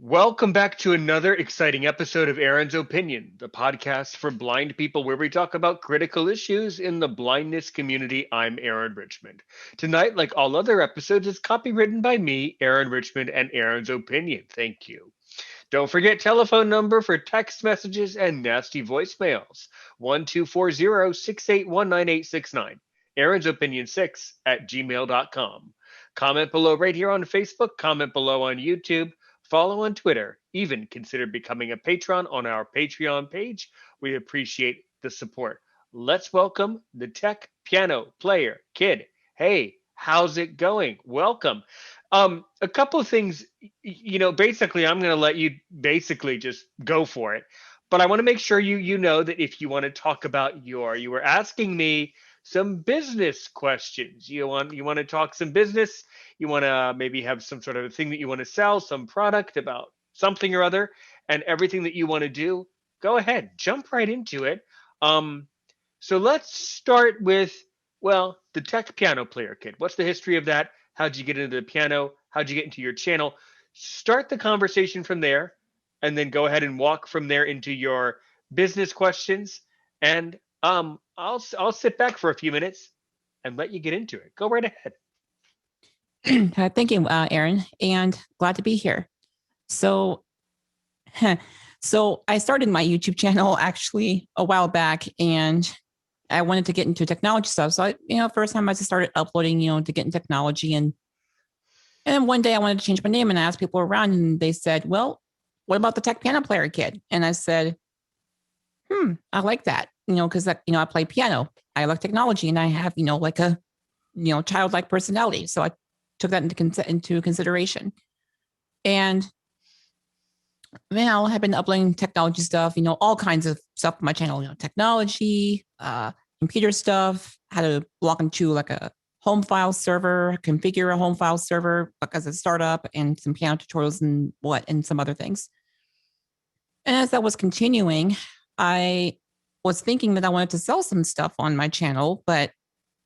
Welcome back to another exciting episode of Aaron's Opinion, the podcast for blind people where we talk about critical issues in the blindness community. I'm Aaron Richmond. Tonight, like all other episodes, is copywritten by me, Aaron Richmond, and Aaron's Opinion. Thank you. Don't forget telephone number for text messages and nasty voicemails. 1240-681-9869. Aaron's Opinion 6 at gmail.com. Comment below right here on Facebook, comment below on YouTube, follow on Twitter, even consider becoming a patron on our Patreon page. We appreciate the support. Let's welcome the tech piano player kid. Hey, how's it going? Welcome. A couple of things, basically I'm going to let you basically just go for it. But I want to make sure you know that if you want to talk about you were asking me some business questions. You want to talk some business, you want to maybe have some sort of a thing that you want to sell, some product about something or other, and everything that you want to do, go ahead, jump right into it. Um, so let's start with, well, the tech piano player kid. What's the history of that? How'd you get into the piano? How'd you get into your channel? Start the conversation from there, and then go ahead and walk from there into your business questions. And I'll sit back for a few minutes and let you get into it. Go right ahead. Thank you, Aaron, and glad to be here. So, so I started my YouTube channel actually a while back, and I wanted to get into technology stuff. So, first time I just started uploading, to get in technology, and then one day I wanted to change my name, and I asked people around, and they said, "Well, what about the tech piano player kid?" And I said, I like that, because I play piano, I like technology, and I have, like a, childlike personality. So I took that into consideration. And now I've been uploading technology stuff, all kinds of stuff on my channel, technology, computer stuff, how to log into like a home file server, configure a home file server like as a startup, and some piano tutorials and some other things. And as that was continuing, I was thinking that I wanted to sell some stuff on my channel, but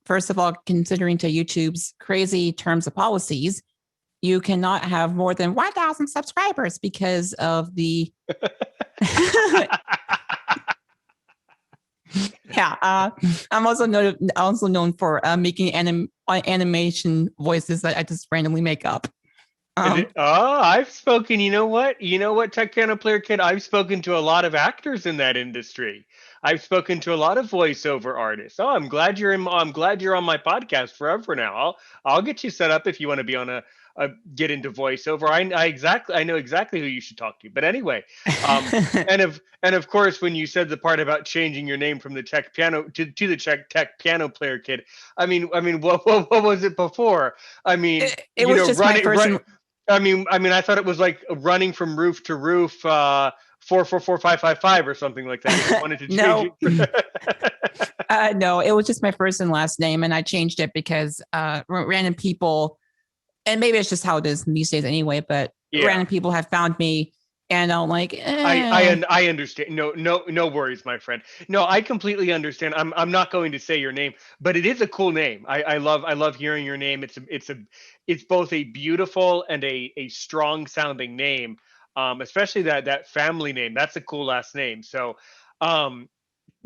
first of all, considering to YouTube's crazy terms of policies, you cannot have more than 1,000 subscribers because of the. Yeah, I'm also known for making animation voices that I just randomly make up. I've spoken. You know what? Tech piano player kid. I've spoken to a lot of actors in that industry. I've spoken to a lot of voiceover artists. Oh, I'm glad you're in. I'm glad you're on my podcast forever now. I'll get you set up if you want to be on a get into voiceover. I know exactly who you should talk to. But anyway, and of course, when you said the part about changing your name from the tech piano to the tech piano player kid, I mean, what was it before? I mean, it was just my first. I thought it was like running from roof to roof, 444555 or something like that. You wanted to change it. No, it was just my first and last name, and I changed it because random people, and maybe it's just how it is these days anyway. But random people have found me, and I'm like, I understand. No worries, my friend. No, I completely understand. I'm not going to say your name, but it is a cool name. I love hearing your name. It's both a beautiful and a strong sounding name. Especially that family name. That's a cool last name. So,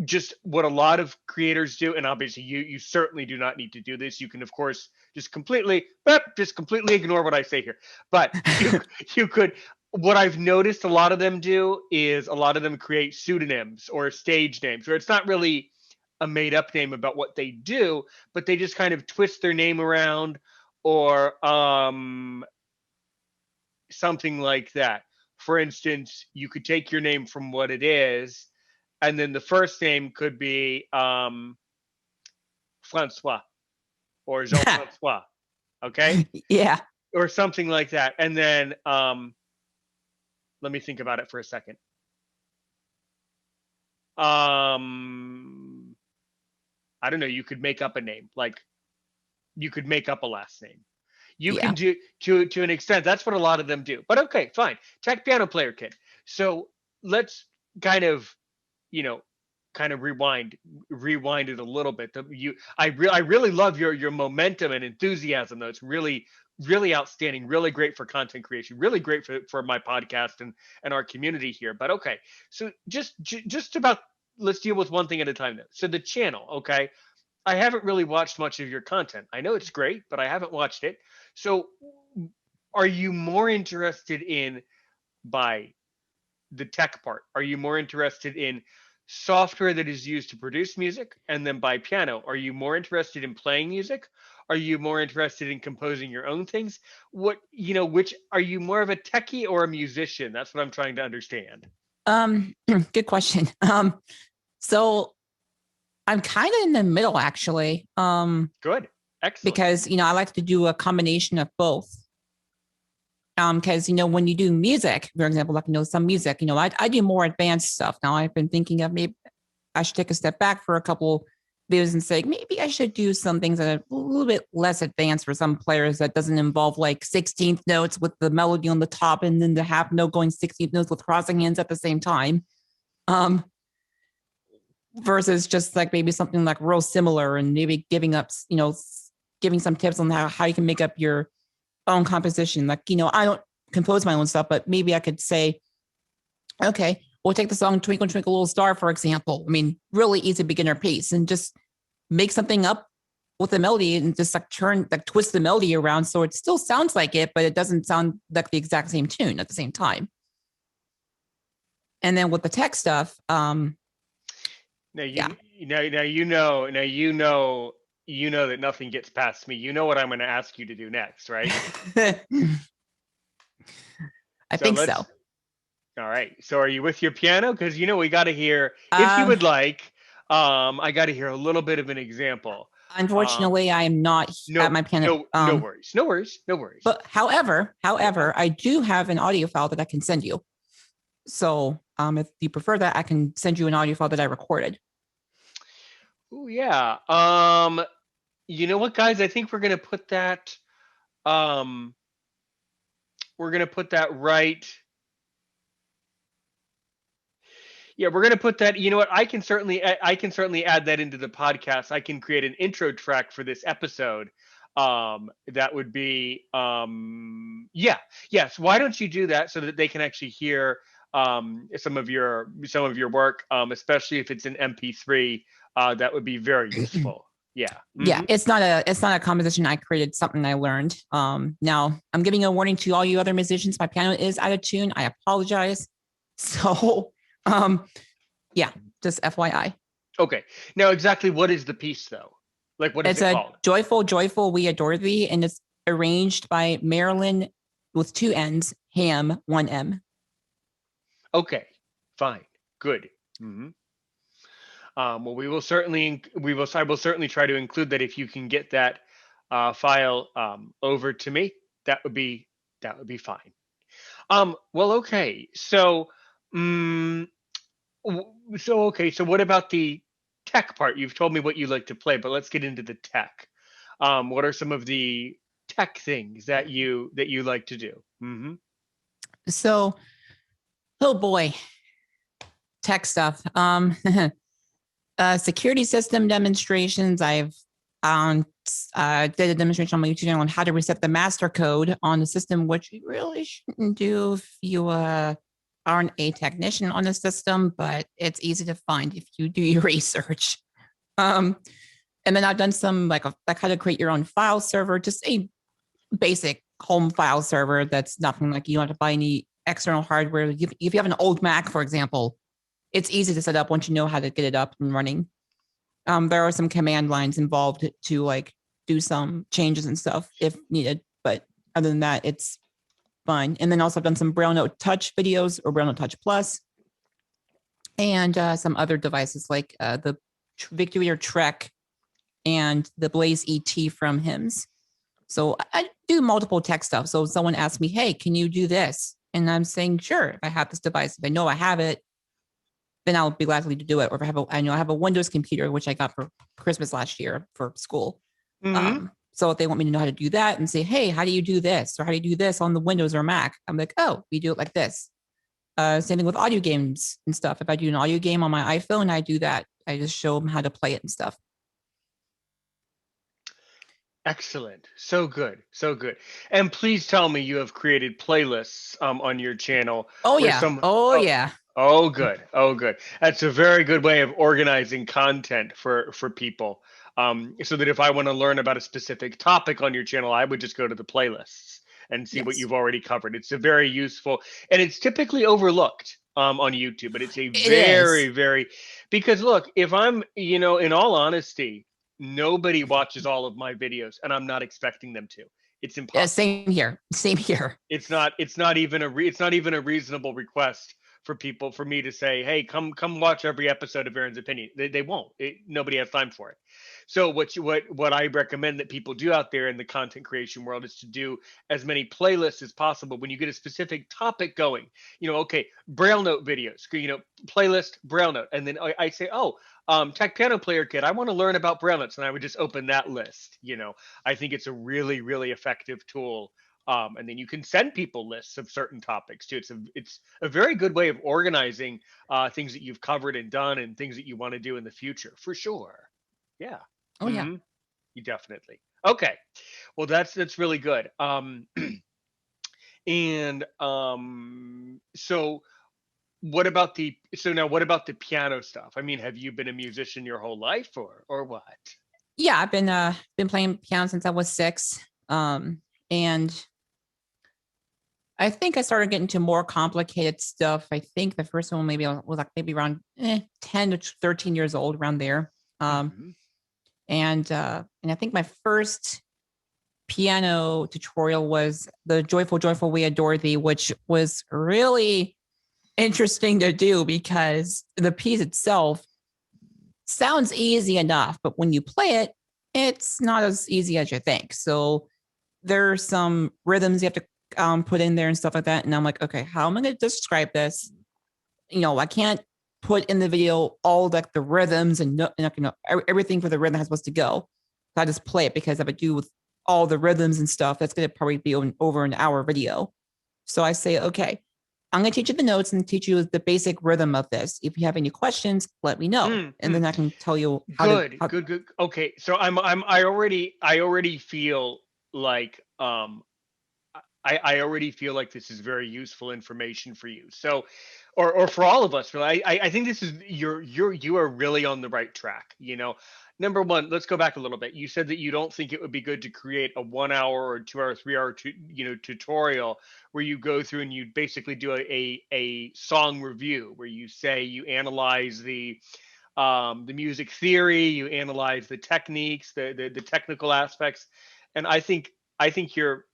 just what a lot of creators do, and obviously you certainly do not need to do this. You can of course just completely ignore what I say here. But you could. What I've noticed a lot of them do is a lot of them create pseudonyms or stage names, where it's not really a made up name about what they do, but they just kind of twist their name around, or something like that. For instance, you could take your name from what it is, and then the first name could be Francois or Jean-Francois, okay? Yeah. Or something like that. And then let me think about it for a second. I don't know, you could make up a name. Like, you could make up a last name. You can do to an extent. That's what a lot of them do. But okay, fine. Tech piano player kid. So let's kind of, rewind it a little bit. I really love your momentum and enthusiasm, though. It's really really outstanding, really great for content creation, really great for my podcast and our community here. But okay, so just about, let's deal with one thing at a time then. So the channel, okay, I haven't really watched much of your content. I know it's great, but I haven't watched it. So are you more interested in, by the tech part, are you more interested in software that is used to produce music? And then by piano, are you more interested in playing music? Are you more interested in composing your own things? What, which, are you more of a techie or a musician? That's what I'm trying to understand. Good question. So I'm kind of in the middle, actually. Good. Excellent. Because, I like to do a combination of both. Because, when you do music, for example, like, some music, I do more advanced stuff. Now I've been thinking of maybe I should take a step back for a couple videos and say, maybe I should do some things that are a little bit less advanced for some players that doesn't involve like 16th notes with the melody on the top and then the half note going 16th notes with crossing hands at the same time. Versus just like maybe something like real similar and maybe giving some tips on how you can make up your own composition. Like, I don't compose my own stuff, but maybe I could say, okay, we'll take the song Twinkle, Twinkle, Little Star, for example. I mean, really easy beginner piece, and just make something up with the melody and just twist the melody around so it still sounds like it, but it doesn't sound like the exact same tune at the same time. And then with the tech stuff, now you know that nothing gets past me. You know what I'm going to ask you to do next, right? I think so. All right. So are you with your piano? Because, we got to hear, if you would like, I got to hear a little bit of an example. Unfortunately, I am not at my piano. No worries. But however, I do have an audio file that I can send you. So if you prefer that, I can send you an audio file that I recorded. Oh, yeah. You know what, guys? I think we're going to put that, right. Yeah, we're going to put that, you know what? I can certainly add that into the podcast. I can create an intro track for this episode. That would be, yes. Why don't you do that so that they can actually hear some of your work, especially if it's an MP3. That would be very useful. Yeah. Mm-hmm. Yeah, it's not a composition I created, something I learned. Now I'm giving a warning to all you other musicians. My piano is out of tune. I apologize. So just FYI. Okay. Now exactly what is the piece though? Like what is it called? It's a Joyful We Adore Thee, and it's arranged by Marilyn with 2 N's, Ham, 1 M. Okay, fine, good. Mm-hmm. Well, I will certainly try to include that. If you can get that file over to me, that would be fine. Well, okay. So, so what about the tech part? You've told me what you like to play, but let's get into the tech. What are some of the tech things that you like to do? Mm-hmm. So, oh boy, tech stuff. Security system demonstrations. I've did a demonstration on my YouTube channel on how to reset the master code on the system, which you really shouldn't do if you aren't a technician on the system, but it's easy to find if you do your research. And then I've done some like how to create your own file server, just a basic home file server that's nothing like you don't have to buy any external hardware. If you have an old Mac, for example, it's easy to set up once you know how to get it up and running. There are some command lines involved to like do some changes and stuff if needed, but other than that, it's fine. And then also I've done some Braille Note Touch videos or Braille Note Touch Plus, and some other devices like the Victory Trek and the Blaze ET from HIMS. So I do multiple tech stuff. So if someone asks me, hey, can you do this? And I'm saying, sure, if I have this device, if I know I have it, then I'll be likely to do it. Or if I have a Windows computer, which I got for Christmas last year for school. Mm-hmm. So if they want me to know how to do that and say, hey, how do you do this? Or how do you do this on the Windows or Mac? I'm like, oh, we do it like this. Same thing with audio games and stuff. If I do an audio game on my iPhone, I do that. I just show them how to play it and stuff. Excellent. So good. So good. And please tell me you have created playlists on your channel Oh where yeah. some Oh oh yeah. oh good. Oh good. That's a very good way of organizing content for people. So that if I want to learn about a specific topic on your channel, I would just go to the playlists and see what Yes. you've already covered. It's a very useful, and it's typically overlooked on YouTube, but it's a It is. very because look, if I'm, in all honesty, nobody watches all of my videos, and I'm not expecting them to. It's Yeah, impossible. same here. Same here. It's not even a reasonable request for me to say, hey, come watch every episode of Aaron's Opinion. They won't. Nobody has time for it. So what I recommend that people do out there in the content creation world is to do as many playlists as possible. When you get a specific topic going, okay, Braille note videos, playlist Braille note, and then I say, oh, tech piano player kid, I want to learn about Braille notes, and I would just open that list. I think it's a really effective tool, and then you can send people lists of certain topics too. It's a very good way of organizing things that you've covered and done, and things that you want to do in the future, for sure. Yeah. Oh yeah. Hmm. You definitely. Okay. Well, that's really good. And so what about the piano stuff? I mean, have you been a musician your whole life, or what? Yeah, I've been playing piano since I was 6. And I think I started getting to more complicated stuff. I think the first one maybe was like maybe around 10 to 13 years old, around there. Um, Hmm. and I think my first piano tutorial was the Joyful Way of Dorothy, which was really interesting to do because the piece itself sounds easy enough, but when you play it, it's not as easy as you think. So there's some rhythms you have to put in there and stuff like that. And I'm like, okay, how am I going to describe this? I can't put in the video all like the rhythms and everything for the rhythm that's supposed to go. So I just play it because if I do with all the rhythms and stuff, that's going to probably be over an hour video. So I say, okay, I'm going to teach you the notes and teach you the basic rhythm of this. If you have any questions, let me know, and Mm-hmm. then I can tell you how to. Good. Okay, so I already feel like I already feel like this is very useful information for you. So, or for all of us, really. I think this is you are really on the right track. Number one, let's go back a little bit. You said that you don't think it would be good to create a 1 hour or 2 hour, 3 hour, tutorial where you go through and you basically do a song review where you analyze the music theory, you analyze the techniques, the technical aspects, and I think you're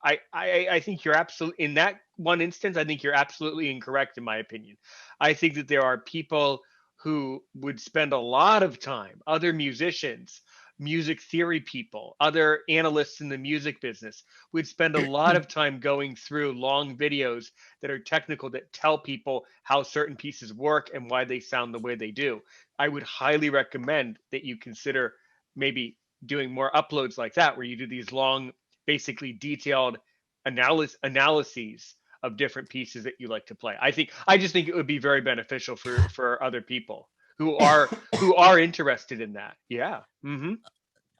absolutely, in that one instance. I think you're absolutely incorrect, in my opinion. I think that there are people who would spend a lot of time, other musicians, music theory people, other analysts in the music business would spend a lot of time going through long videos that are technical, that tell people how certain pieces work and why they sound the way they do. I would highly recommend that you consider maybe doing more uploads like that, where you do these long, basically detailed analyses of different pieces that you like to play. I just think it would be very beneficial for other people who are interested in that. Yeah. Hmm.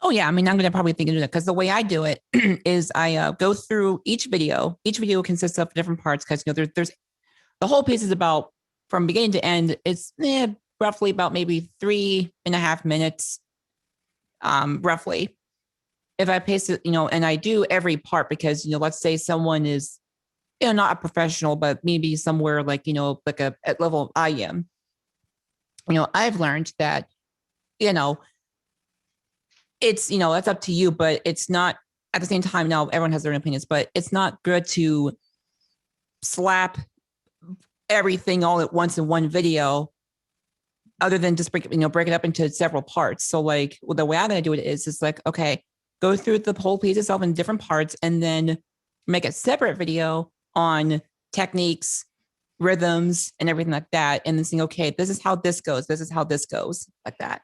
Oh yeah, I mean, I'm going to probably think of that because the way I do it is I go through each video. Each video consists of different parts because there's the whole piece is about from beginning to end. It's roughly about maybe 3.5 minutes, roughly. If I pace it, and I do every part because let's say someone is not a professional, but maybe somewhere like like a at level I am. I've learned that you know it's that's up to you, but it's not at the same time. Now everyone has their own opinions, but it's not good to slap everything all at once in one video other than just break it up into several parts. So like the way I'm going to do it is like, okay, go through the whole piece itself in different parts and then make a separate video on techniques, rhythms, and everything like that. And then saying, okay, this is how this goes. This is how this goes, like that.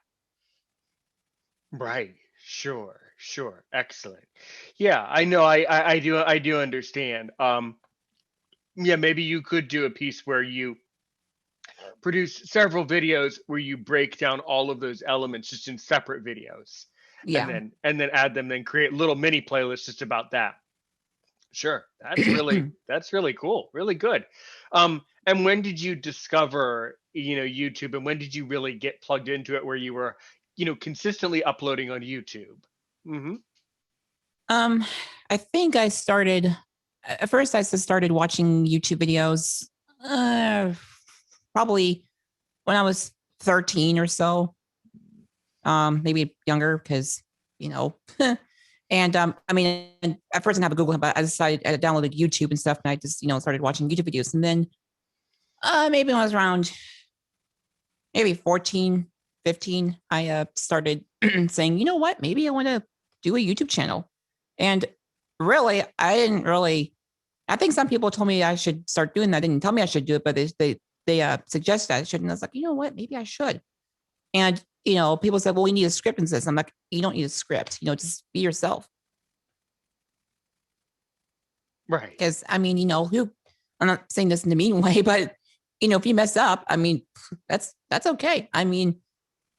Right. Sure. Excellent. Yeah, I know. I do understand. Yeah, maybe you could do a piece where you produce several videos where you break down all of those elements just in separate videos, Yeah. and then add them, then create little mini playlists just about that. Sure. That's really cool. Really good. And when did you discover, YouTube, and when did you really get plugged into it where you were, consistently uploading on YouTube? Hmm. um, I think I started at first. I just started watching YouTube videos, probably when I was 13 or so, maybe younger, because you know. And I mean, at first I didn't have a Google, but I downloaded YouTube and stuff, and I just started watching YouTube videos, and then maybe when I was around maybe 14, 15, I started saying, you know what, maybe I want to do a YouTube channel. And really, I think some people told me I should start doing that. They didn't tell me I should do it, but they suggested I should. And I was like, you know what, maybe I should. And, people said, well, we need a script and this. I'm like, you don't need a script, just be yourself. Right. Because I mean, I'm not saying this in a mean way, but if you mess up, I mean, that's okay. I mean,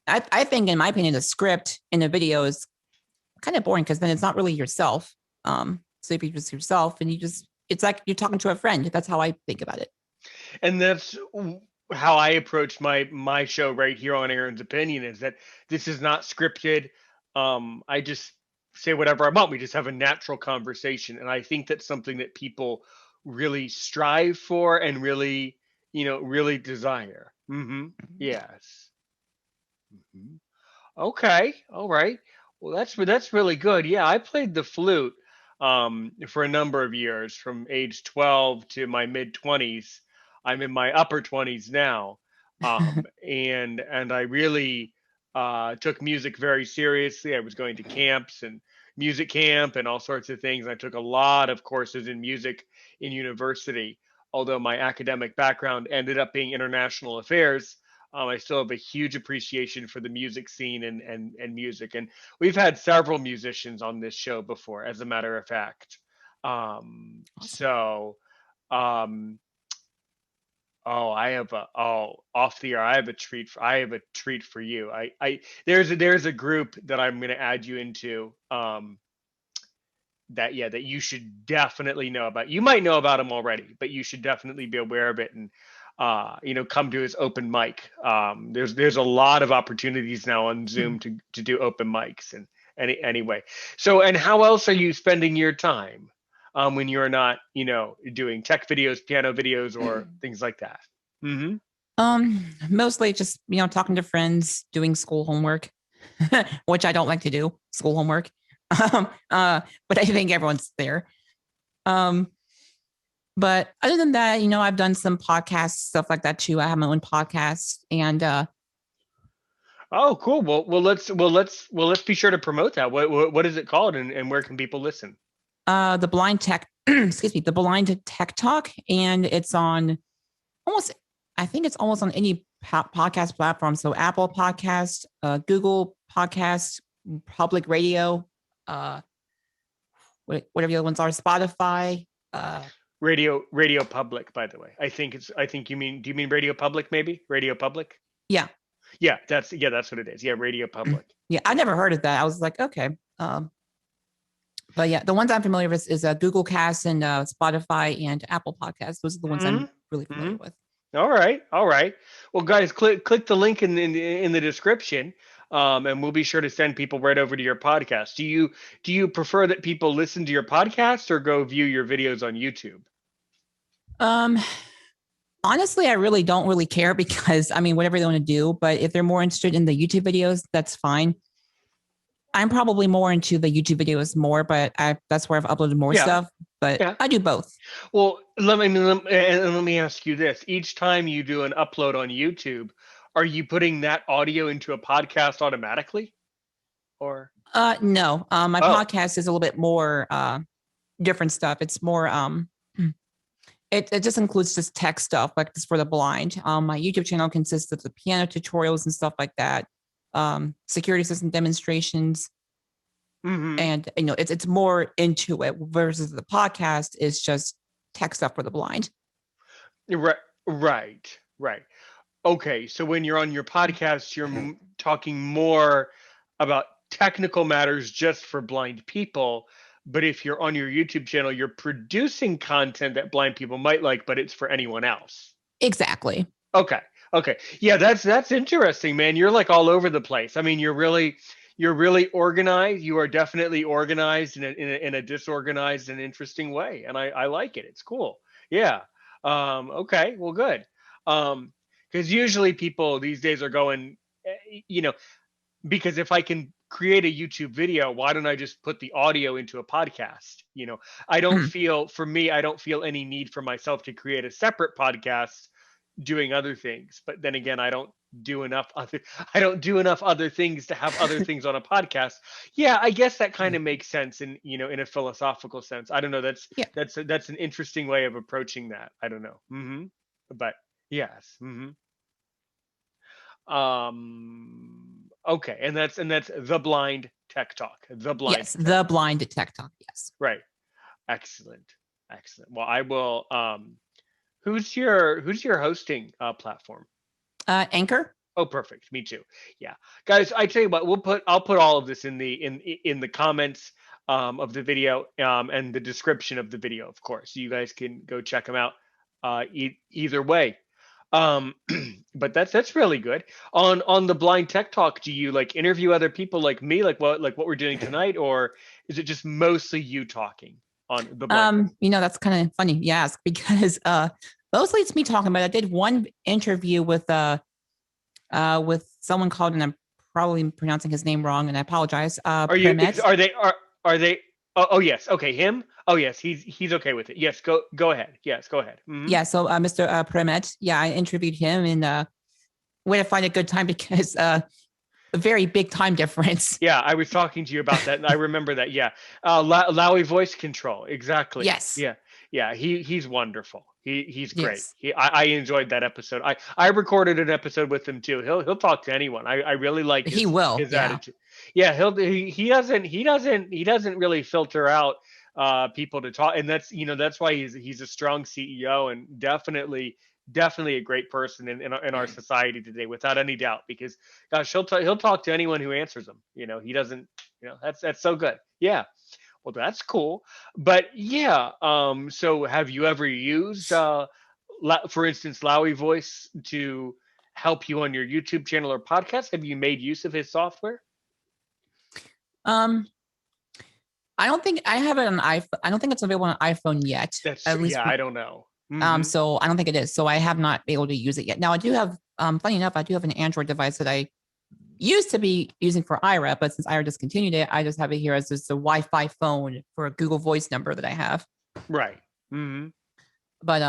I think, in my opinion, the script in a video is kind of boring because then it's not really yourself. So if you're just yourself and it's like you're talking to a friend. That's how I think about it. And that's how I approach my show right here on Aaron's Opinion, is that this is not scripted. I just say whatever I want. We just have a natural conversation, and I think that's something that people really strive for and really, really desire. Yes. Hmm. Okay. All right. Well, that's really good. Yeah, I played the flute for a number of years, from age 12 to my mid 20s. I'm in my upper 20s now, and I really took music very seriously. I was going to camps and music camp and all sorts of things. I took a lot of courses in music in university. Although my academic background ended up being international affairs, I still have a huge appreciation for the music scene and music. And we've had several musicians on this show before, as a matter of fact. Awesome. So, um, off the air. I have a treat. I have a treat for you. There's a group that I'm going to add you into. That you should definitely know about. You might know about him already, but you should definitely be aware of it, and come to his open mic. There's a lot of opportunities now on Zoom to do open mics, and anyway. So, and how else are you spending your time when you're not doing tech videos, piano videos, or things like that? Mm-hmm. Mostly just talking to friends, doing school homework, which I don't like to do, school homework. But I think everyone's there. But other than that, I've done some podcasts, stuff like that too. I have my own podcast, and Oh, cool. Well, let's be sure to promote that. What is it called, and where can people listen? the Blind Tech, excuse me, the Blind Tech Talk, and it's on almost, I think it's almost on any podcast platform. So Apple Podcast, Google Podcast, Public Radio, whatever the other ones are, Spotify. Radio Public, by the way. I think you mean, do you mean Radio Public, maybe? Radio Public? Yeah. Yeah, that's what it is. Yeah, Radio Public. Yeah, I never heard of that. I was like, okay. But yeah, the ones I'm familiar with is Google Cast and Spotify and Apple Podcasts. Those are the ones I'm really familiar with. All right. Well, guys, click the link in the description, and we'll be sure to send people right over to your podcast. Do you prefer that people listen to your podcast or go view your videos on YouTube? Honestly, I really don't really care, because I mean, whatever they want to do. But if they're more interested in the YouTube videos, that's fine. I'm probably more into the YouTube videos more, but that's where I've uploaded more stuff. But I do both. Well, let me ask you this: each time you do an upload on YouTube, are you putting that audio into a podcast automatically, or? No. My podcast is a little bit more different stuff. It's more it just includes just tech stuff, like this for the blind. My YouTube channel consists of the piano tutorials and stuff like that. Security system demonstrations. And it's more into it, versus the podcast is just tech stuff for the blind. Right. Okay, so when you're on your podcast, you're talking more about technical matters just for blind people. But if you're on your YouTube channel, you're producing content that blind people might like, but it's for anyone else. Exactly. Okay. Okay. Yeah, that's interesting, man. You're like all over the place. I mean, you're really organized. You are definitely organized in a disorganized and interesting way, and I like it. It's cool. Yeah. Okay. Well, good. Because usually people these days are going, you know, because if I can create a YouTube video, why don't I just put the audio into a podcast? You know, I don't feel, for me, I don't feel any need for myself to create a separate podcast doing other things. But then again, I don't do enough other things to have other things on a podcast. Yeah, I guess that kind of makes sense in, in a philosophical sense. I don't know. Yeah. That's an interesting way of approaching that. I don't know. But yes. Okay, and that's the Blind Tech Talk. The Blind. Yes, the Blind Tech Talk. Yes. Right. Excellent. Well, I will. Who's your hosting platform? Anchor. Oh, perfect. Me too. Yeah, guys. I tell you what. I'll put all of this in the comments of the video and the description of the video, of course. So you guys can go check them out. Either way. But that's really good. On the Blind Tech Talk, do you like interview other people like me, like what we're doing tonight, or is it just mostly you talking on the Blind? That's kind of funny you ask, because mostly it's me talking, but I did one interview with someone called, and I'm probably pronouncing his name wrong, and I apologize. Are they? Oh yes. Okay, him. Oh yes, he's okay with it. Yes, go ahead. Yes, go ahead. Yeah. So Mr. Premet, yeah, I interviewed him, and way to find a good time, because a very big time difference. Yeah, I was talking to you about that, and I remember that. Yeah, Lowy voice control. Exactly. Yes. Yeah. He's wonderful. He's great. Yes. I enjoyed that episode. I recorded an episode with him too. He'll talk to anyone. I really like his attitude. Yeah, he doesn't really filter out people to talk, and that's why he's a strong CEO, and definitely a great person in our society today, without any doubt. Because gosh, he'll talk to anyone who answers him. He doesn't. That's so good. Yeah. Well, that's cool. But yeah. So have you ever used, for instance, Lowy Voice to help you on your YouTube channel or podcast? Have you made use of his software? I don't think I have it on iPhone. I don't think it's available on iPhone yet. At least I don't know. So I don't think it is. So I have not been able to use it yet. Now I do have, funny enough, I do have an Android device that I used to be using for Ira, but since Ira discontinued it, I just have it here as just a Wi-Fi phone for a Google Voice number that I have. Right. But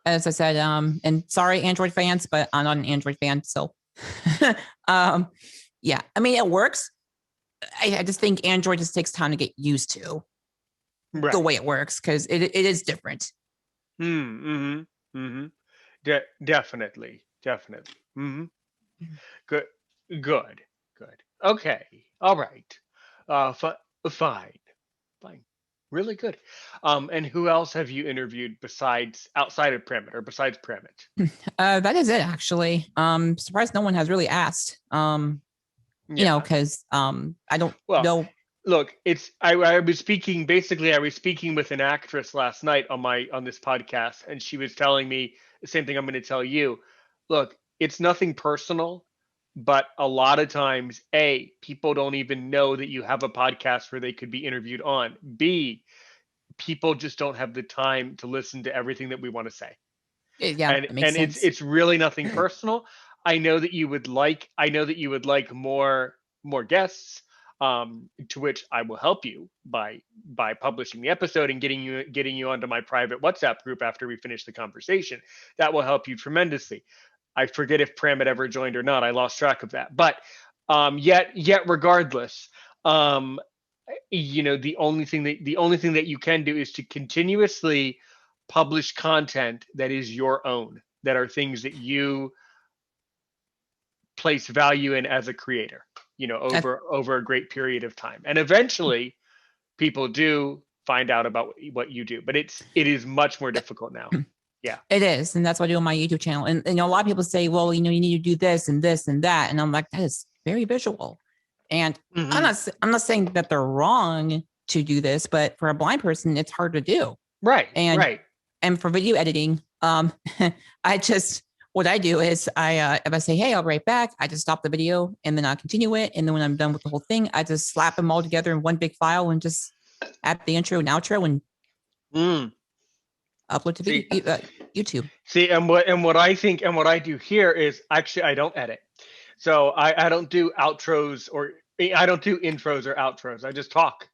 as I said, and sorry, Android fans, but I'm not an Android fan, so yeah. I mean, it works. I just think Android just takes time to get used to the way it works, because it is different. Definitely. Good. Okay. All right. Fine. Really good. And who else have you interviewed outside of Premet, or besides Premet? That is it, actually. Surprised no one has really asked. Because I don't know. Look, I was speaking with an actress last night on this podcast, and she was telling me the same thing I'm going to tell you. Look, it's nothing personal, but a lot of times, A, people don't even know that you have a podcast where they could be interviewed on. B, people just don't have the time to listen to everything that we want to say. Yeah, and it's really nothing personal. I know that you would like more guests, to which I will help you by publishing the episode and getting you onto my private WhatsApp group after we finish the conversation. That will help you tremendously. I forget if Premet ever joined or not. I lost track of that. But yet regardless, the only thing that you can do is to continuously publish content that is your own, that are things that you place value in as a creator, over a great period of time. And eventually people do find out about what you do, but it is much more difficult now. Yeah, it is. And that's what I do on my YouTube channel. And, a lot of people say, well, you need to do this and this and that. And I'm like, that is very visual. And Mm-hmm. I'm not saying that they're wrong to do this, but for a blind person, it's hard to do. Right. And Right. and for video editing, I just what I do is if I say, hey, I'll be right back, I just stop the video and then I'll continue it. And then when I'm done with the whole thing, I just slap them all together in one big file and just add the intro and outro and upload to YouTube. See, and what I think and what I do here is actually I don't edit. So I don't do outros or I don't do intros or outros. I just talk.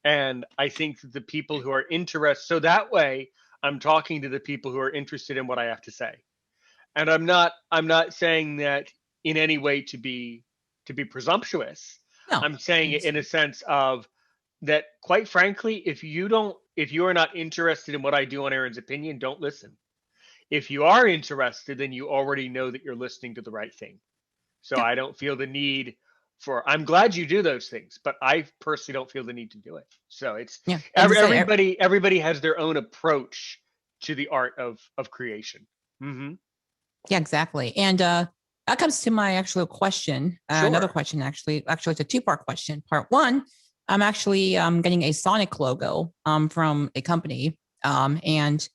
And I think that the people who are interested, so that way I'm talking to the people who are interested in what I have to say. And I'm not saying that in any way to be presumptuous. No, I'm saying it in a sense of that, quite frankly, if you are not interested in what I do on Aaron's Opinion, don't listen. If you are interested, then you already know that you're listening to the right thing. So yeah, I don't feel the need for. I'm glad you do those things, but I personally don't feel the need to do it. So it's yeah. And to say, everybody has their own approach to the art of creation. Mm-hmm. yeah, exactly. And that comes to my actual question. Another Sure. question, actually, it's a two-part question. Part one, I'm actually getting a Sonic logo from a company, and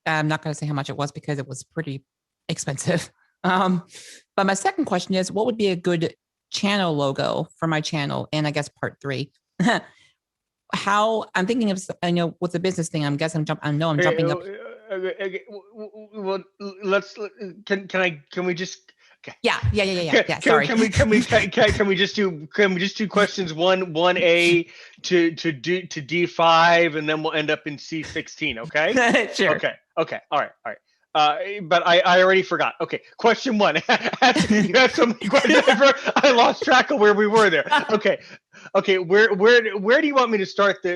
I'm not going to say how much it was because it was pretty expensive. But my second question is, what would be a good channel logo for my channel? And I guess part three, how I'm thinking of, I know with the business thing, I'm jumping up. Well, let's can we just Yeah. Sorry. can we just do questions one A to D5 and then we'll end up in C16, okay? Sure. Okay, all right. But I already forgot. Okay, question one. You have so many questions. I lost track of where we were there. Okay. Where do you want me to start the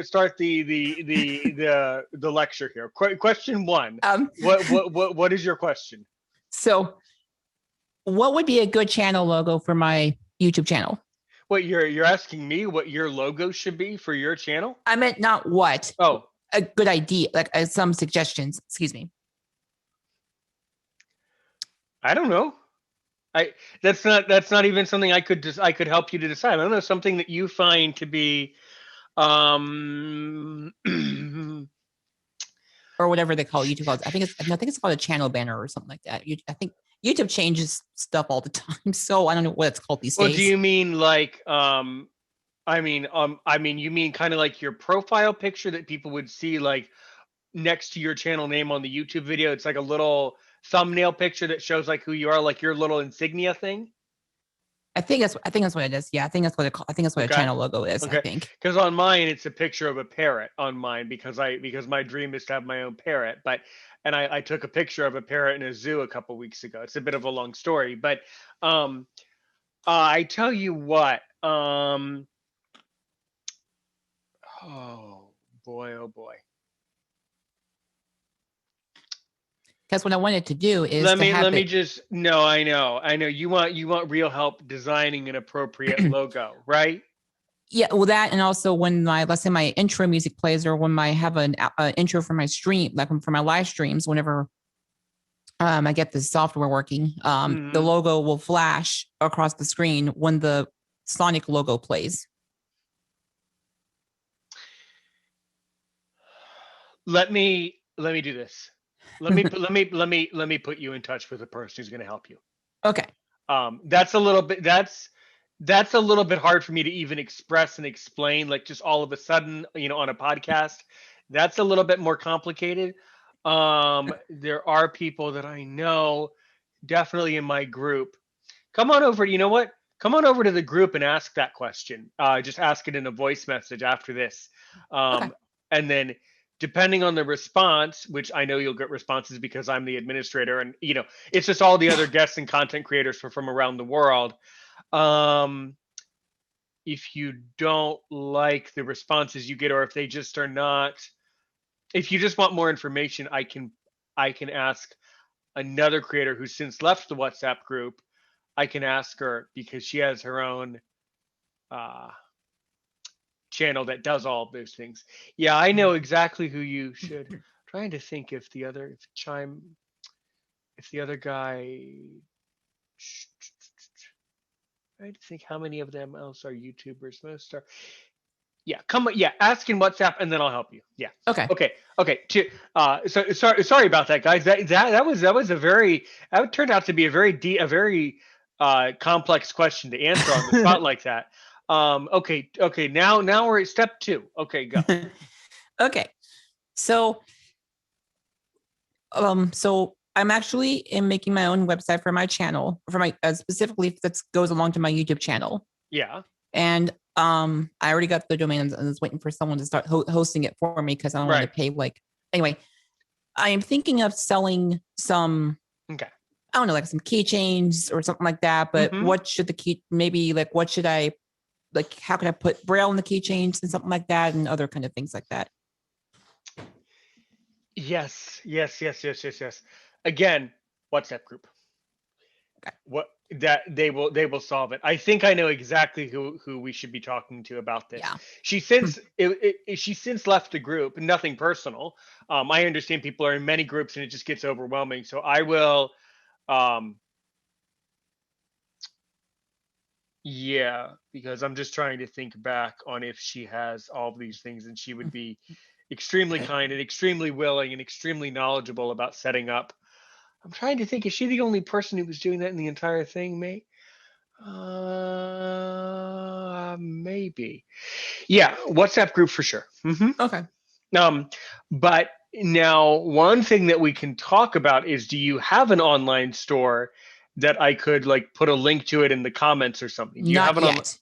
lecture here? Question one. What is your question? So, what would be a good channel logo for my YouTube channel? What you're asking me what your logo should be for your channel? I meant not what. Oh, A good idea, like some suggestions. Excuse me. I don't know. I that's not even something I could help you to decide. I don't know, something that you find to be Or whatever they call YouTube calls. I think it's called a channel banner or something like that. I think YouTube changes stuff all the time, so I don't know what it's called these well, days. do you mean like you mean kind of like your profile picture that people would see like next to your channel name on the YouTube video? It's like a little thumbnail picture that shows like who you are, like your little insignia thing. I think that's what it is. Yeah, I think that's what I think that's what a Okay. channel logo is. I Okay. think. Because on mine it's a picture of a parrot on mine because my dream is to have my own parrot. But and I took a picture of a parrot in a zoo a couple weeks ago. It's a bit of a long story, but um I tell you what, oh oh boy. Because what I wanted to do is Let to me have let me it. just no, I know you want real help designing an appropriate logo, right? Yeah, well, that and also when let's say my intro music plays or when I have an intro for my stream, like for my live streams, whenever I get the software working, the Mhm. logo will flash across the screen when the Sonic logo plays. Let me do this. Let me put you in touch with a person who's going to help you. Okay. That's a little bit that's a little bit hard for me to even express and explain like just all of a sudden, on a podcast. That's a little bit more complicated. There are people that I know definitely in my group. Come on over, you know what? Come on over to the group and ask that question. Just ask it in a voice message after this. Okay. And then depending on the response, which I know you'll get responses because I'm the administrator and it's just all the other guests and content creators from around the world. Um, if you don't like the responses you get or if they just are not, if you just want more information, I can ask another creator who's since left the WhatsApp group. I can ask her because she has her own uh, channel that does all of those things. Yeah, I know exactly who you should. Trying to think if the other guy. Trying to think how many of them else are YouTubers. Most are. Yeah, come on. Yeah, ask in WhatsApp, and then I'll help you. Yeah. Okay. Okay. Okay. Sorry about that, guys. That was a very that turned out to be a very complex question to answer on the spot like that. Okay. Okay. Now we're at step two. Okay, go. Okay. So so I'm actually in making my own website for my channel, for my specifically that goes along to my YouTube channel. Yeah. And I already got the domain and was waiting for someone to start hosting it for me because I don't want to Right. pay anyway. I am thinking of selling some, Okay. I don't know, like some keychains or something like that. But Mhm. what should the key maybe like what should I like how can I put braille in the keychains and something like that and other kind of things like that? Yes. Yes. Yes. Yes. Yes. Yes. Again, WhatsApp group. Okay. What that they will solve it. I think I know exactly who we should be talking to about this. Yeah. She since left the group. Nothing personal. I understand people are in many groups and it just gets overwhelming. So I will. Um, yeah, because I'm just trying to think back on if she has all of these things, and she would be extremely kind and extremely willing and extremely knowledgeable about setting up. I'm trying to think. Is she the only person who was doing that in the entire thing, May? Maybe. Yeah, WhatsApp group for sure. Okay. Um, but now one thing that we can talk about is, do you have an online store that I could like put a link to it in the comments or something? Do you have Not an on? yet.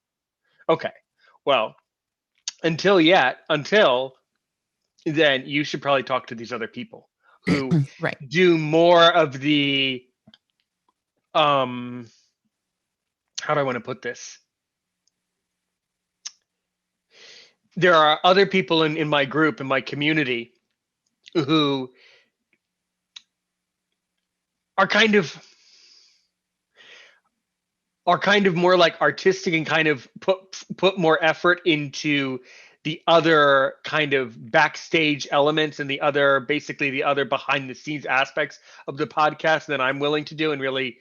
Okay. Well, until then, you should probably talk to these other people who Right. do more of the um. How do I want to put this? There are other people in my group, in my community, who are kind of more like artistic and kind of put more effort into the other kind of backstage elements and the other basically the other behind the scenes aspects of the podcast than I'm willing to do and really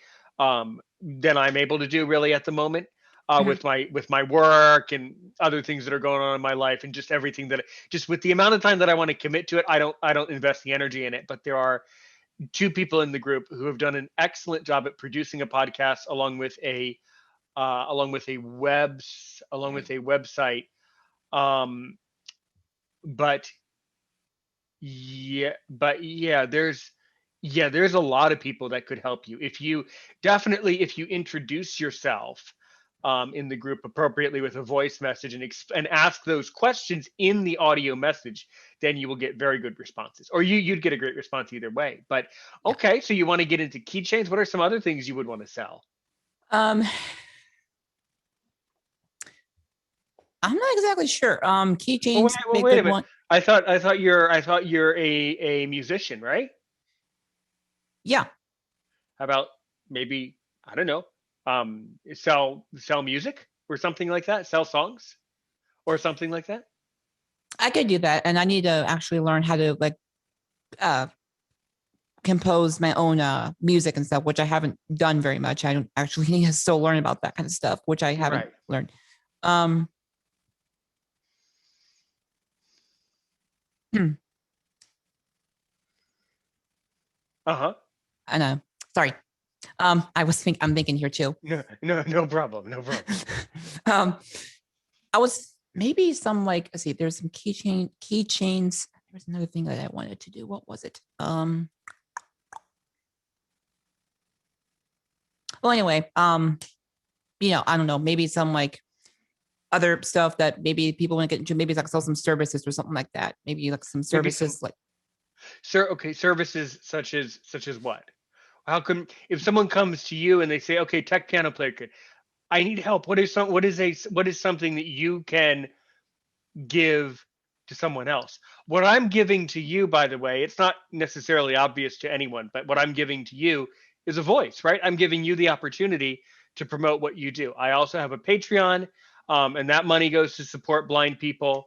than I'm able to do really at the moment Mhm. with my work and other things that are going on in my life and just everything that just with the amount of time that I want to commit to it, I don't invest the energy in it. But there are two people in the group who have done an excellent job at producing a podcast along with a website. Um, but yeah, there's a lot of people that could help you if you introduce yourself in the group appropriately with a voice message and ask those questions in the audio message, then you will get very good responses. Or you'd get a great response either way. But Yeah. okay, so you want to get into keychains? What are some other things you would want to sell? Um, I'm not exactly sure. Oh, Keychains be a wait a good minute. one. I thought you're a musician, right? Yeah. How about maybe, I don't know, sell music or something like that, sell songs or something like that? I could do that. And I need to actually learn how to uh compose my own music and stuff, which I haven't done very much. I don't actually need to still learn about that kind of stuff, which I haven't Right. learned. Um Uh-huh. I know. Sorry. I'm thinking here too. No, no, no problem. No problem. um I was maybe some like let's see, there's some keychains. There's another thing that I wanted to do. What was it? Well anyway, I don't know, maybe some like other stuff that maybe people want to get into, maybe like sell some services or something like that. Maybe like some Maybe some services like okay, services such as what? How come if someone comes to you and they say, "Okay, tech piano player, I need help." What is something that you can give to someone else? What I'm giving to you, by the way, it's not necessarily obvious to anyone, but what I'm giving to you is a voice, right? I'm giving you the opportunity to promote what you do. I also have a Patreon, and that money goes to support blind people.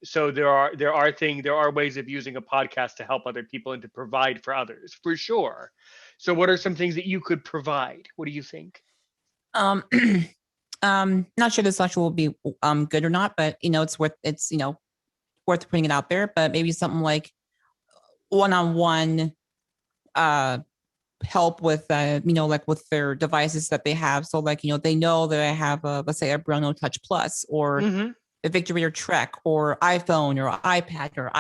So there are ways of using a podcast to help other people and to provide for others, for sure. So what are some things that you could provide? What do you think? Um, not sure this lecture will be good or not, but it's worth putting it out there. But maybe something like one-on-one uh help with like with their devices that they have. So like they know that I have let's say a Bruno Touch Plus or Mm-hmm. a Victory Trek or iPhone or iPad or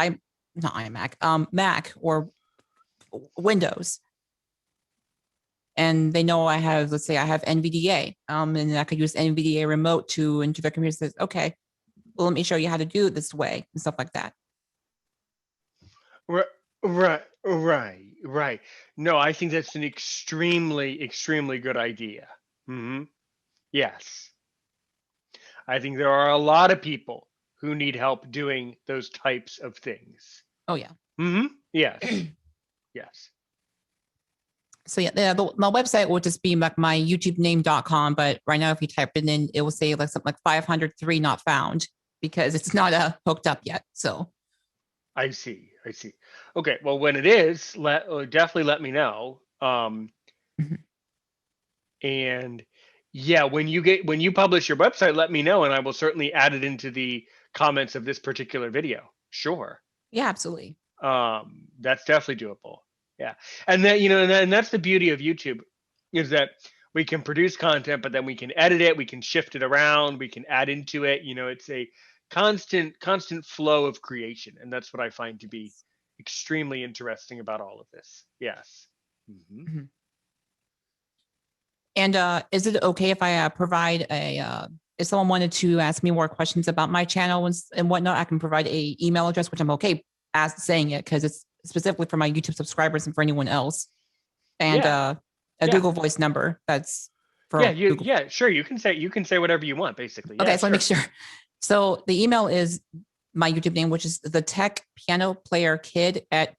not iMac, Mac or Windows. And they know I have, let's say I have NVDA, and I could use NVDA remote to into their computer. Says, okay, well, let me show you how to do it this way and stuff like that. Right, right. No, I think that's an extremely good idea. Hmm. Yes. I think there are a lot of people who need help doing those types of things. Oh yeah. Hmm. Yes. Yes. So yeah, my website will just be like my YouTubename.com. But right now, if you type it in, it will say like something like 503 not found because it's not hooked up yet. So I see. I see. Okay. Well, when it is, definitely let me know. mhm. And yeah, when you publish your website, let me know, and I will certainly add it into the comments of this particular video. Sure. Yeah, absolutely. That's definitely doable. Yeah, and that and that's the beauty of YouTube, is that we can produce content, but then we can edit it, we can shift it around, we can add into it. It's a constant flow of creation, and that's what I find to be extremely interesting about all of this. Yes. Hmm. Mhm. And is it okay if I provide if someone wanted to ask me more questions about my channel and whatnot, I can provide a email address, which I'm okay as saying it because it's specifically for my YouTube subscribers and for anyone else, and Yeah. a Yeah. Google Voice number that's Yeah. for Google. Yeah. Sure. You can say whatever you want, basically. Yeah. Okay, so let me make Sure. sure. So the email is my YouTube name, which is the Tech Piano Player Kid at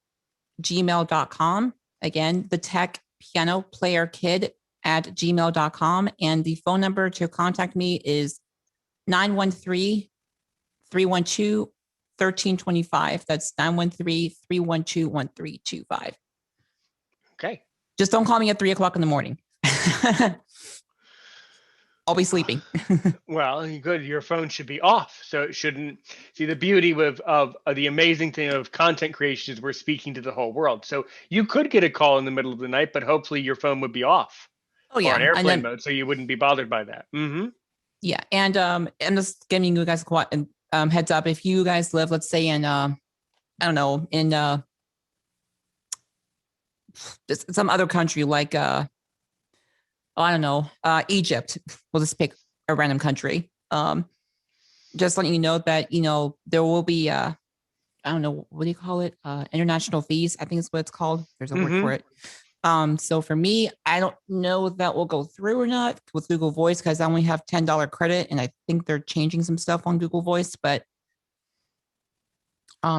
gmail.com. Again, the Tech Piano Player Kid at gmail.com. And the phone number to contact me is 913 312 1325. That's 913 312 1325. Okay. Just don't call me at 3 o'clock in the morning. I'll be sleeping. Well, good. Your phone should be off, so it shouldn't. See, the beauty of the amazing thing of content creation is we're speaking to the whole world. So you could get a call in the middle of the night, but hopefully your phone would be off Oh, or on yeah. And airplane then, mode, so you wouldn't be bothered by that. Hmm. yeah. And I'm just giving you guys a heads up. If you guys live, let's say in, I don't know, in some other country like, I don't know, Egypt, we'll just pick a random country. Just letting you know that, there will be, I don't know, what do you call it? International fees, I think is what it's called. There's a word Hmm. for it. So for me, I don't know if that will go through or not with Google Voice because I only have $10 credit and I think they're changing some stuff on Google Voice, but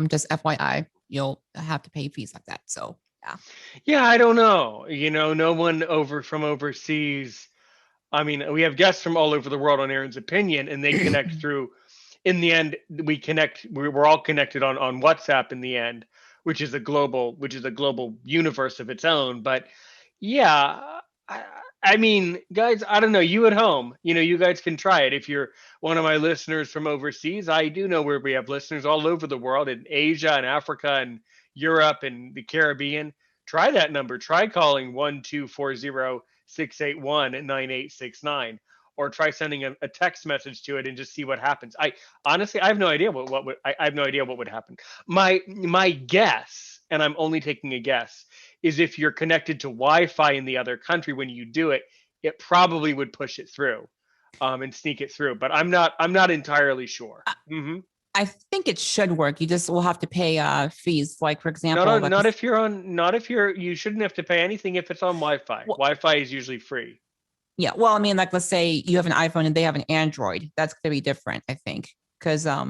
just FYI, you'll have to pay fees like that. So yeah. Yeah, I don't know. No one from overseas. I mean, we have guests from all over the world on Aaron's Opinion, and they connect through. In the end, we connect. We're all connected on WhatsApp in the end, which is a global universe of its own. But yeah, I, I mean, guys, I don't know. You at home, you guys can try it. If you're one of my listeners from overseas, I do know where we have listeners all over the world, in Asia and Africa and Europe and the Caribbean. Try that number. Try calling 1-240-681-9869, or try sending a text message to it and just see what happens. I honestly, I have no idea what would I have no idea what would happen. My guess, and I'm only taking a guess, is if you're connected to Wi-Fi in the other country when you do it, it probably would push it through, and sneak it through. But I'm not entirely sure. Hmm. I think it should work. You just will have to pay fees. Like for Not example, on, like not if you're on, not if you're, you shouldn't have to pay anything if it's on Wi-Fi. well, Wi-Fi is usually free. yeah. Well, I mean, like let's say you have an iPhone and they have an Android. That's gonna be different, I think, because at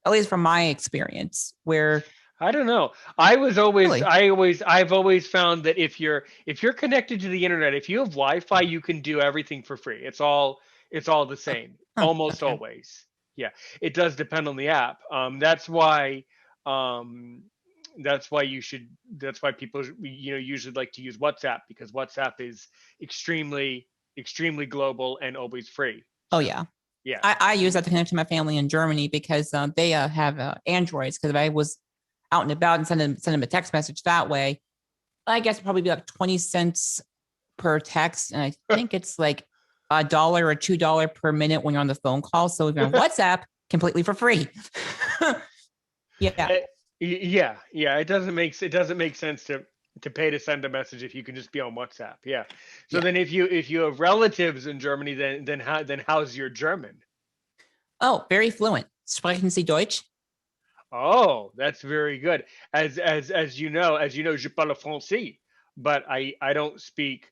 least from my experience, where I don't know. really, I've always found that if you're connected to the internet, if you have Wi-Fi, you can do everything for free. It's all the uh, same, almost okay, always. Yeah, it does depend on the app. Um, that's why you should. That's why people usually like to use WhatsApp, because WhatsApp is extremely extremely global and always free. Oh yeah. Yeah. I use that to connect to my family in Germany because they have Androids. Because if I was out and about and send them a text message that way, I guess it'd probably be like 20 cents per text. And I think it's like $1 or $2 per minute when you're on the phone call. So if you're on WhatsApp, completely for free. Yeah. Yeah. It doesn't make sense to pay to send a message if you can just be on WhatsApp. Yeah. So then if you have relatives in Germany, then how's your German? Oh, very fluent. Sprechen Sie Deutsch? Oh, that's very good. As you know, je parle français, but I don't speak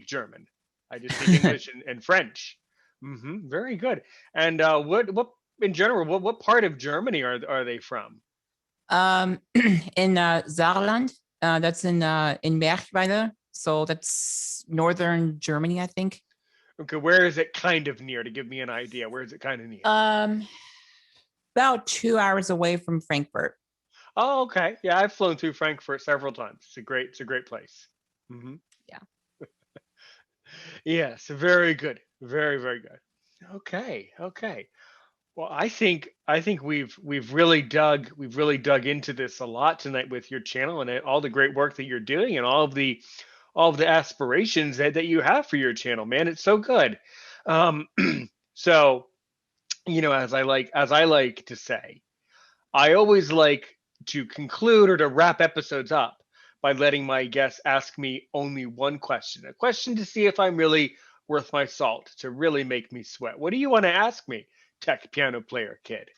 German. I just speak English and French. Very good. And what in general, what part of Germany are they from? In Saarland, that's in Berchtesgaden. So that's northern Germany, I think. Okay, where is it kind of near to give me an idea? Where is it kind of near? About 2 hours away from Frankfurt. Oh, okay. Yeah, I've flown through Frankfurt several times. It's a great place. Yeah. Yes, very good. Very good. Okay. Well, I think we've really dug into this a lot tonight with your channel and all the great work that you're doing and all of the aspirations that you have for your channel, man. It's so good. Um, so, as I like to say, I always like to conclude or to wrap episodes up by letting my guests ask me only one question, a question to see if I'm really worth my salt, to really make me sweat. What do you want to ask me, tech piano player kid?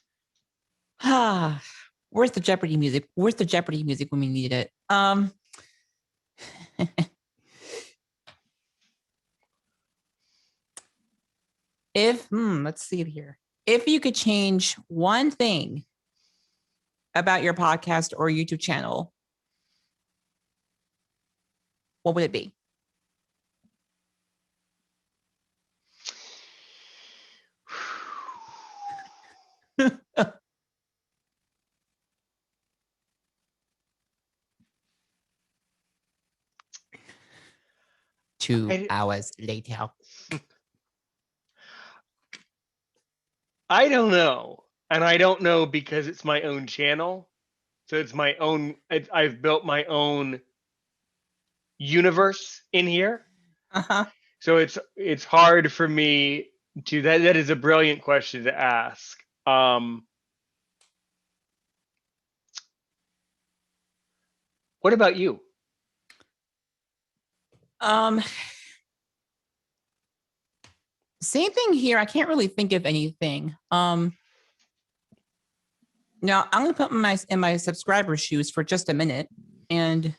Where's the Jeopardy music? Where's the Jeopardy music when we need it? Let's see here. If you could change one thing about your podcast or YouTube channel, what would it be? Two hours later. I don't know. And I don't know because it's my own channel. So it's my own, I've built my own universe in here. Uh-huh. So it's hard for me to that is a brilliant question to ask. What about you? Same thing here. I can't really think of anything. Now I'm gonna put in my subscriber shoes for just a minute and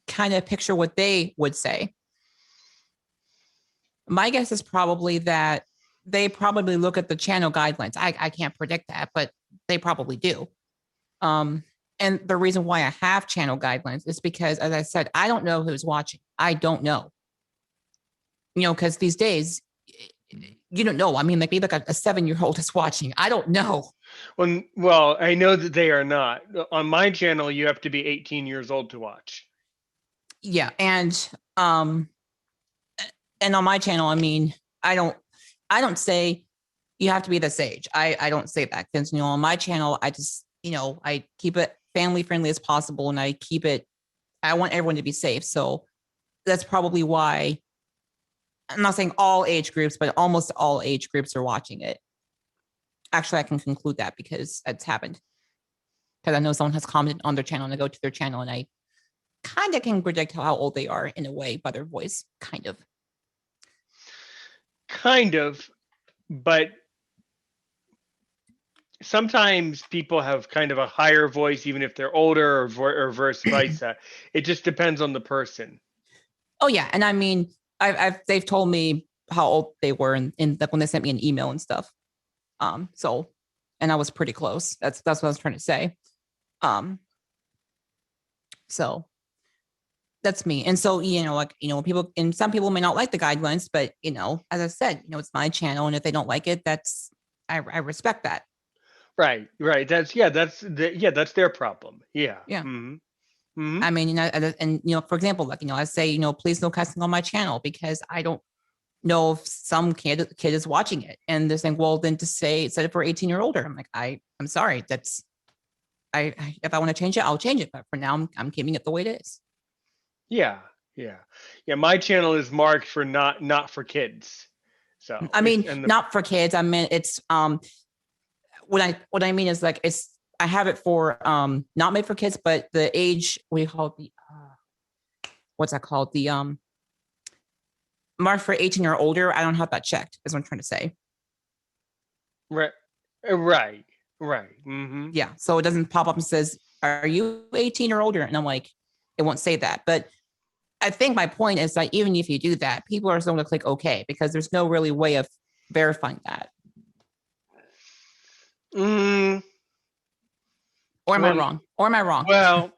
kind of picture what they would say. My guess is probably that they probably look at the channel guidelines. I can't predict that, but they probably do. And the reason why I have channel guidelines is because, as I said, I don't know who's watching. I don't know. Because these days, you don't know. I mean, maybe like a 7-year-old is watching. I don't know. Well, I know that they are not. On my channel, you have to be 18 years old to watch. Yeah, and on my channel, I mean, I don't say you have to be this age. I don't say that because on my channel, I just I keep it family friendly as possible, and I want everyone to be safe. So that's probably why I'm not saying all age groups, but almost all age groups are watching it. Actually, I can conclude that because it's happened. Because I know someone has commented on their channel and I go to their channel and I kind of can predict how old they are in a way by their voice, kind of. Kind of, but sometimes people have kind of a higher voice, even if they're older or vice versa. It just depends on the person. Oh yeah, and I mean, they've told me how old they were in when they sent me an email and stuff. So, and I was pretty close. That's what I was trying to say. So that's me. And so, people, and some people may not like the guidelines, but as I said, it's my channel, and if they don't like it, I respect that. Right. That's their problem. Yeah. Yeah. I mean, and for example, I say, please no cussing on my channel because I don't know if some kid is watching it, and they're saying, well, then to say set it for 18 or older. I'm like, I'm sorry, that's if I want to change it, I'll change it, but for now I'm keeping it the way it is. Yeah, yeah, yeah. My channel is marked for not for kids. So I mean, and not for kids. I mean, it's what I mean is like I have it for not made for kids, but the age, what do you call it, the what's that called, the marked for 18 or older. I don't have that checked, is what I'm trying to say. right, right, right. Mm-hmm. Yeah, so it doesn't pop up and says, are you 18 or older? And I'm like, it won't say that. But I think my point is that even if you do that, people are still going to click OK, because there's no really way of verifying that. Or am I wrong? Or am I wrong? Well,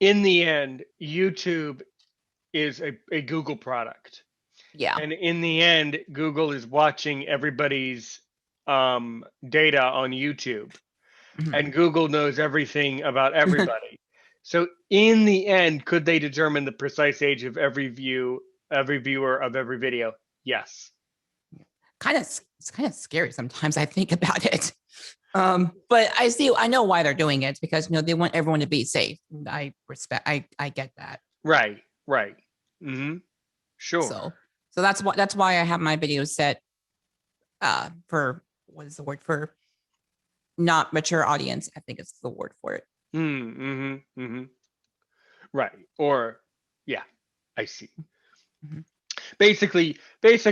in the end, YouTube is a Google product. Yeah. And in the end, Google is watching everybody's data on YouTube. Mm-hmm. And Google knows everything about everybody. So in the end, could they determine the precise age of every viewer of every video? Yes. It's kind of scary sometimes, I think about it. But I know why they're doing it, because they want everyone to be safe. I get that. Right. Mm-hmm. Sure. So that's why I have my videos set for, what is the word for, not mature audience. I think it's the word for it. Right. Or yeah, I see. Mm-hmm. Basically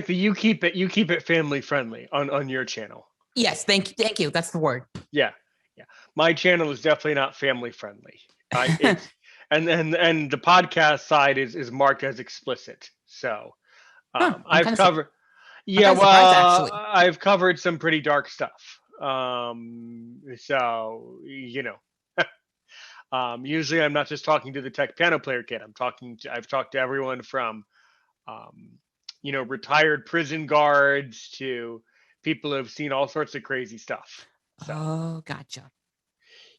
you keep it family friendly on your channel. Yes, thank you. That's the word. Yeah. My channel is definitely not family friendly. And the podcast side is marked as explicit. So I've covered. Yeah, well, I've covered some pretty dark stuff. So usually I'm not just talking to the tech piano player kid. I've talked to everyone from, retired prison guards to people who have seen all sorts of crazy stuff. So, oh, gotcha.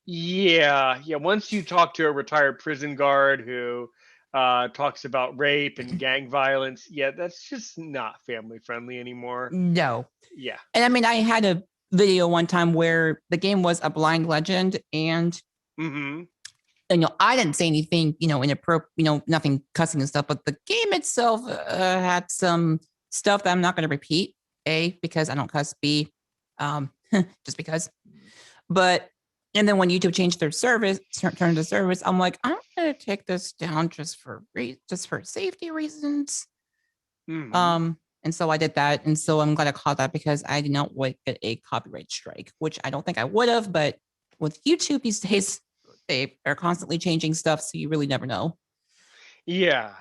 Yeah. Once you talk to a retired prison guard who talks about rape and gang violence, that's just not family friendly anymore. No. Yeah. And I mean, I had a video one time where the game was A Blind Legend, and I didn't say anything, inappropriate, nothing cussing and stuff, but the game itself had some stuff that I'm not going to repeat. A, because I don't cuss. B, just because. And then when YouTube changed their service, turned the service, I'm like, I'm going to take this down just for safety reasons. And so I did that. And so I'm glad I caught that, because I did not want to get a copyright strike, which I don't think I would have. But with YouTube these days, they are constantly changing stuff, so you really never know. Yeah.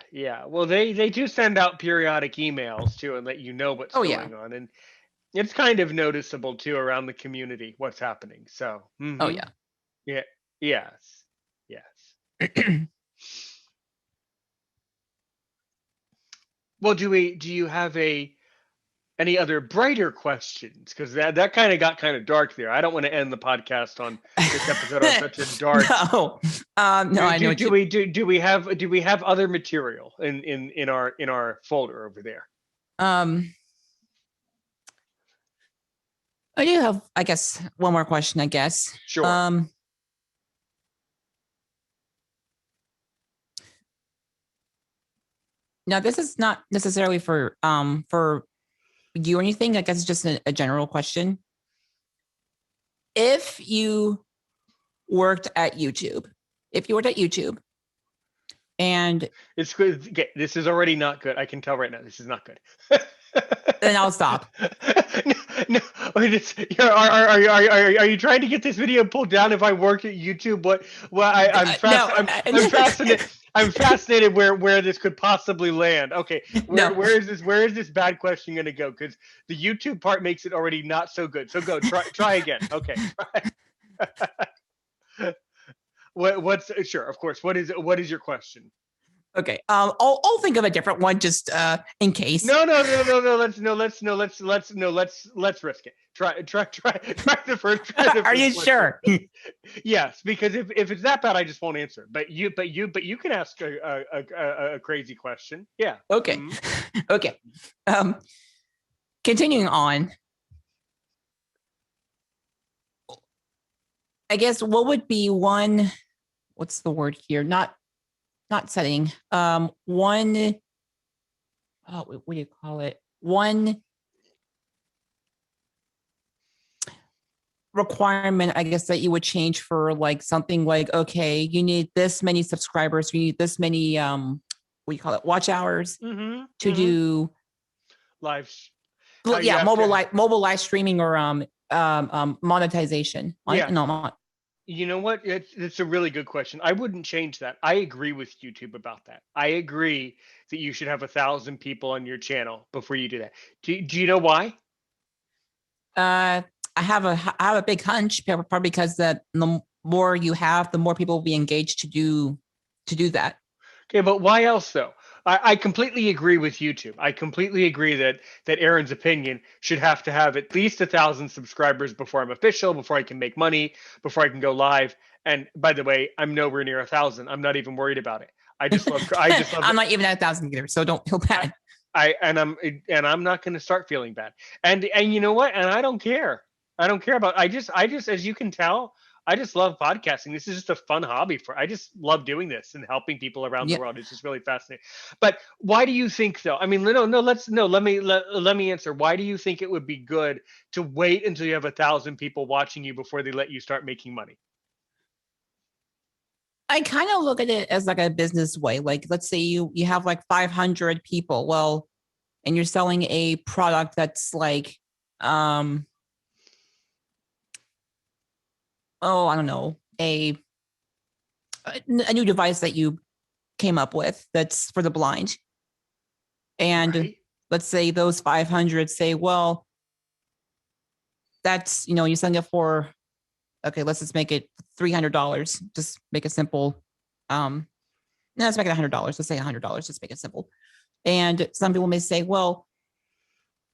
Well, they do send out periodic emails too and let you know what's going on. And it's kind of noticeable too around the community what's happening. So. Oh yeah. Yeah. Yes. Well, do you have any other brighter questions? Because that kind of got kind of dark there. I don't want to end the podcast on this episode on such a dark. No, I know. Do we have other material in our folder over there? I do have, I guess, one more question. I guess. Sure. Now, this is not necessarily for you or anything. I guess it's just a general question. If you worked at YouTube, and it's good. Okay, this is already not good. I can tell right now. This is not good. Then I'll stop. No. Are you trying to get this video pulled down if I work at YouTube? I'm fascinated. I'm fascinated where this could possibly land. Okay, where is this bad question going to go? Because the YouTube part makes it already not so good. So go try again. Okay. Sure, of course. What is your question? Okay. I'll think of a different one just in case. No. Let's risk it. Try the first. Try the Are first you question. sure? Yes, because if it's that bad, I just won't answer. But you can ask a crazy question. Yeah. Okay. Okay. Continuing on. I guess what would be one, what's the word here? Not setting. One, oh, what do you call it? One requirement, I guess, that you would change for like something like, okay, you need this many subscribers, you need this many what do you call it, watch hours to do live. well, yeah, mobile live streaming or monetization. Yeah. No, you know what? It's a really good question. I wouldn't change that. I agree with YouTube about that. I agree that you should have 1,000 people on your channel before you do that. Do you know why? I have a big hunch, probably because that the more you have, the more people will be engaged to do that. Okay, but why else though? I completely agree with YouTube. I completely agree that Aaron's opinion should have to have at least 1,000 subscribers before I'm official, before I can make money, before I can go live. And by the way, I'm nowhere near 1,000. I'm not even worried about it. I just love. I'm not even at 1,000 either, so don't feel bad. I'm not going to start feeling bad. And you know what? And I don't care. I don't care about. I just as you can tell, I just love podcasting. This is just a fun hobby for. I just love doing this and helping people around the world. It's just really fascinating. But why do you think though? I mean, no. Let me answer. Why do you think it would be good to wait until you have 1,000 people watching you before they let you start making money? I kind of look at it as like a business way. Like, let's say you have like 500 people. Well, and you're selling a product that's like, oh, I don't know, a new device that you came up with that's for the blind. And let's say those 500 say, well, that's, you're selling it for, okay, let's just make it $300. Just make it simple. No, let's make it $100. Let's say $100. Let's make it simple. And some people may say, well,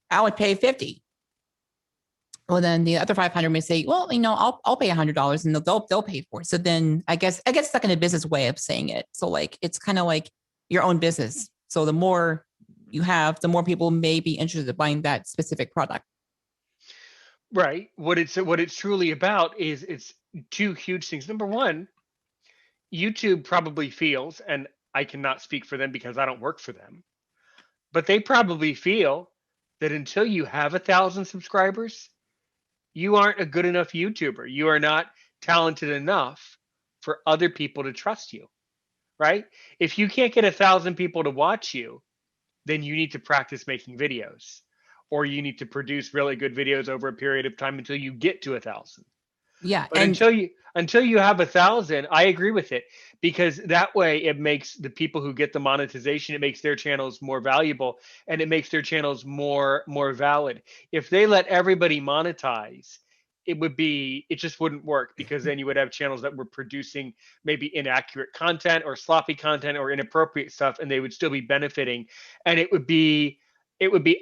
I would pay 50. Well, then the other 500 may say, well, I'll pay $100 and they'll pay for it. So then I guess stuck in a business way of saying it. So like, it's kind of like your own business. So the more you have, the more people may be interested in buying that specific product. Right. What it's truly about is it's two huge things. Number one, YouTube probably feels, and I cannot speak for them because I don't work for them, but they probably feel that until you have 1,000 subscribers, you aren't a good enough YouTuber. You are not talented enough for other people to trust you, right? If you can't get 1,000 people to watch you, then you need to practice making videos, or you need to produce really good videos over a period of time until you get to 1,000. Yeah. But until you have 1,000, I agree with it, because that way it makes the people who get the monetization, it makes their channels more valuable, and it makes their channels more valid. If they let everybody monetize, it just wouldn't work, because then you would have channels that were producing maybe inaccurate content or sloppy content or inappropriate stuff, and they would still be benefiting, and it would be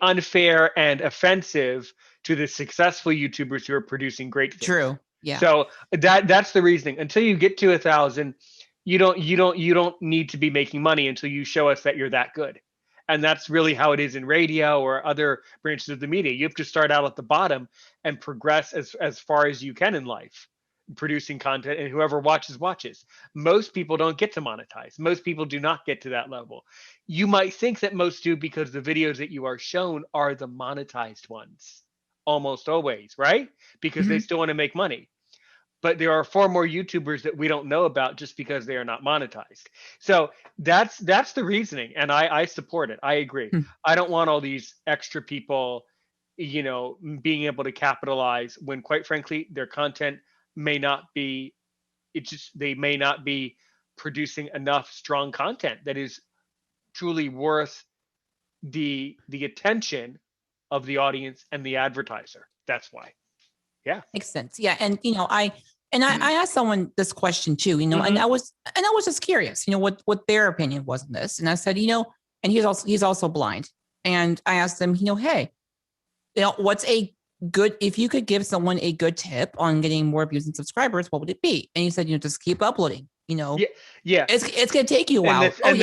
unfair and offensive to the successful YouTubers who are producing great things. True. Yeah. So that's the reasoning. Until you get to 1,000, you don't need to be making money until you show us that you're that good. And that's really how it is in radio or other branches of the media. You have to start out at the bottom and progress as far as you can in life, producing content, and whoever watches. Most people don't get to monetize. Most people do not get to that level. You might think that most do, because the videos that you are shown are the monetized ones almost always, right? Because they still want to make money. But there are far more YouTubers that we don't know about just because they are not monetized. So that's the reasoning, and I support it. I agree. I don't want all these extra people, being able to capitalize when, quite frankly, their content may not be. They may not be producing enough strong content that is truly worth the attention of the audience and the advertiser. That's why. Yeah. Makes sense. Yeah. And And I asked someone this question too, and I was just curious, what their opinion was on this. And I said, and he's also blind. And I asked them, hey, what's a good, if you could give someone a good tip on getting more views and subscribers, what would it be? And he said, just keep uploading, Yeah. It's going to take you a while. And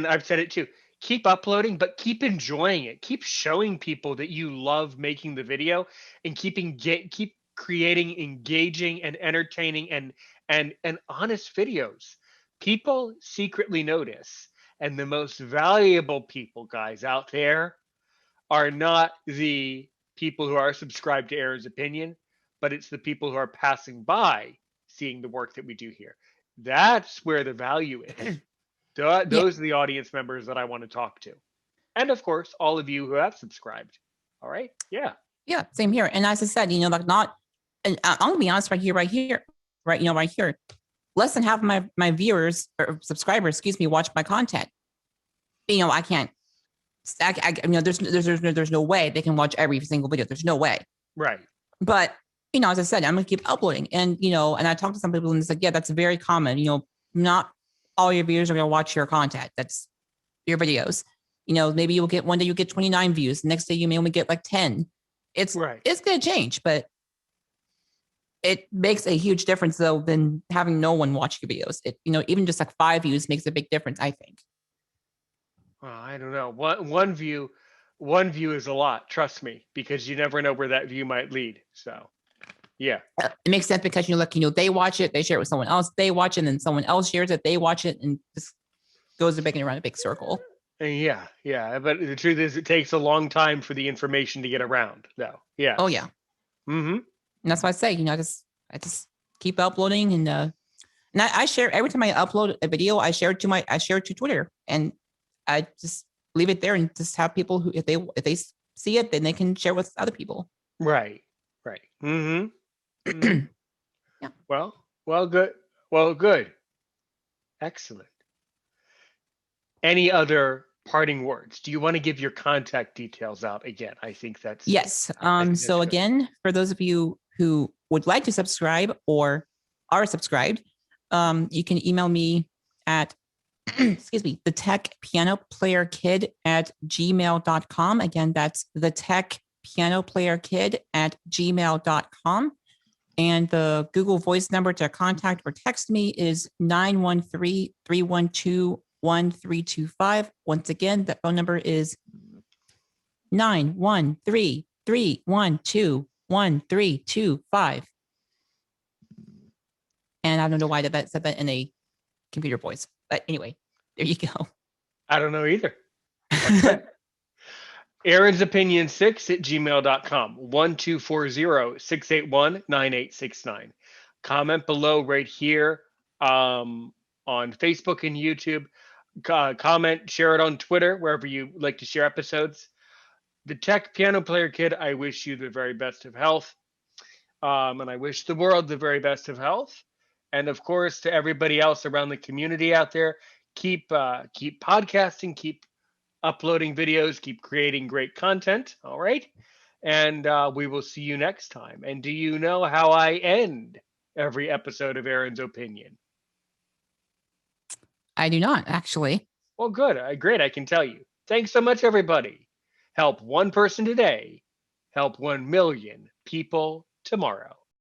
I've said it too. Keep uploading, but keep enjoying it. Keep showing people that you love making the video, and keep creating engaging and entertaining and honest videos. People secretly notice, and the most valuable people, guys, out there are not the people who are subscribed to Aaron's Opinion, but it's the people who are passing by seeing the work that we do here. That's where the value is. Those are the audience members that I want to talk to. And of course, all of you who have subscribed. All right. Yeah. Yeah. Same here. And as I said, like not, and I'm going to be honest right here. Less than half of my viewers or subscribers, watch my content. I can't, there's no way they can watch every single video. There's no way. Right. But, as I said, I'm going to keep uploading. And, and I talked to some people and it's like, yeah, that's very common. Not all your viewers are going to watch your content. That's your videos. Maybe one day you'll get 29 views. The next day you may only get like 10. It's going to change, but it makes a huge difference though than having no one watch your videos. It, even just like 5 views makes a big difference, I think. Well, I don't know. One view is a lot, trust me, because you never know where that view might lead. So, yeah. It makes sense because, they watch it, they share it with someone else, they watch it, and then someone else shares it, they watch it, and just goes around a big circle. Yeah. But the truth is, it takes a long time for the information to get around, though. Yeah. Oh, yeah. Mm-hmm. And that's why I say, I just keep uploading, and I share every time I upload a video, I share it to Twitter, and I just leave it there and just have people who, if they see it, then they can share with other people. Right. Mm-hmm. Yeah. Well, good. Excellent. Any other parting words? Do you want to give your contact details out again? I think that's yes. So good. Again, for those of you who would like to subscribe or are subscribed, you can email me at the tech piano player kid at gmail.com. Again, that's the tech piano player kid at gmail.com. And the Google Voice number to contact or text me is 913-312-1325. Once again, that phone number is 913-312-1325. And I don't know why that said that in a computer voice. But anyway, there you go. I don't know either. Aaron's Opinion 6 at gmail.com, 1240-681-9869. Comment below right here on Facebook and YouTube. Comment, share it on Twitter, wherever you like to share episodes. The Tech Piano Player Kid, I wish you the very best of health. And I wish the world the very best of health. And of course, to everybody else around the community out there, keep podcasting, keep uploading videos, keep creating great content. All right. And we will see you next time. And do you know how I end every episode of Aaron's Opinion? I do not, actually. Well, good. Great. I can tell you. Thanks so much, everybody. Help one person today. Help 1 million people tomorrow.